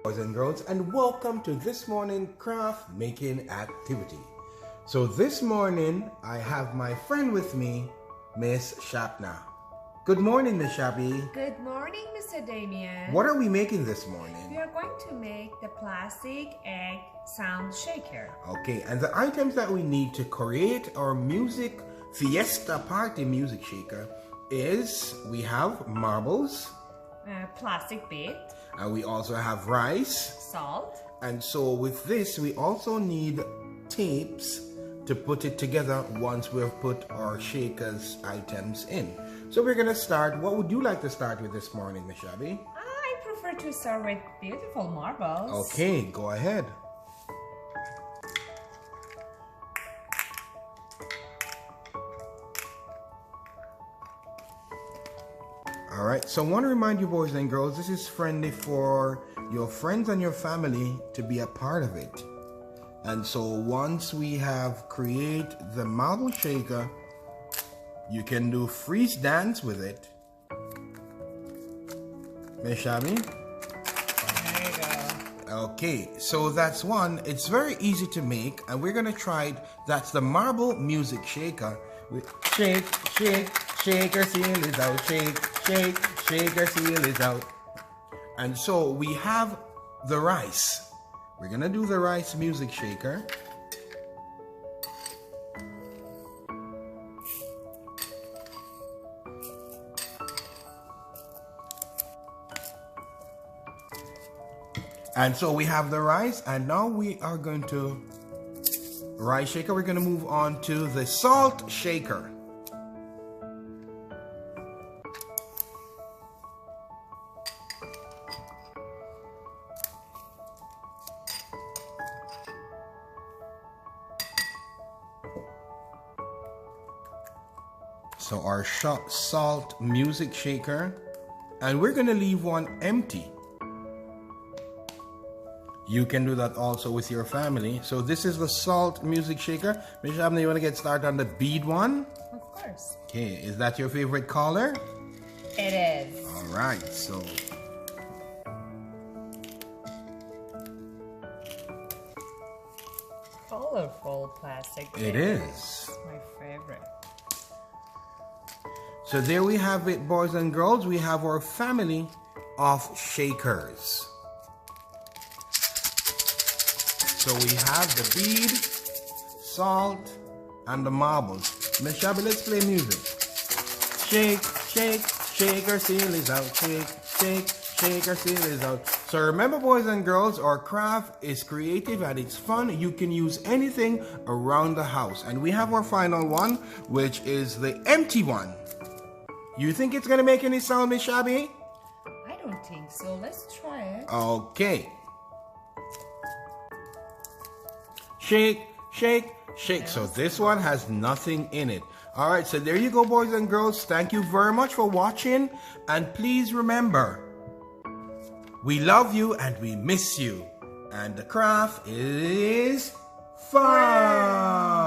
Boys and girls, and welcome to this morning craft making activity. So this morning I have my friend with me, Miss Shapna. Good morning, Miss Shabi. Good morning, Mr. Damien. What are we making this morning? We are going to make the plastic egg sound shaker. Okay, and the items that we need to create our music fiesta party music shaker is we have marbles, Plastic bit, and we also have rice, salt, and so with this we also need tapes to put it together once we've put our shakers items in. So we're gonna start. What would you like to start with this morning, Miss Shabi? I prefer to start with beautiful marbles. Okay, go ahead. Alright, so I want to remind you boys and girls, this is friendly for your friends and your family to be a part of it. And so once we have create the marble shaker, you can do freeze dance with it. Miss Shabi? There you go. Okay, so that's one. It's very easy to make, and we're gonna try it. That's the marble music shaker. Shake, shake, shaker seal is out. Shake, shake, shaker seal is out. And so we have the rice. We're gonna do the rice music shaker. And so we have the rice, and now we are going to rice shaker. We're going to move on to the salt shaker. So our salt music shaker, and we're going to leave one empty. You can do that also with your family. So this is the salt music shaker. Miss Shabna, you want to get started on the bead one? Of course. Okay, is that your favorite color? It is. All right, so Colorful plastic bit. it is. My favorite. So there we have it, boys and girls. We have our family of shakers. So we have the bead, salt, and the marbles. Miss Shabby, let's play music. Shake, shake, shaker seal is out. Shake, shake, shaker seal is out. So remember, boys and girls, our craft is creative and it's fun. You can use anything around the house. And we have our final one, which is the empty one. You think it's gonna make any sound, Miss Shabby? I don't think so. Let's try it. Okay. Shake, shake, shake. So this one has nothing in it. All right, so there you go, boys and girls. Thank you very much for watching. And please remember, we love you and we miss you. And the craft is fun.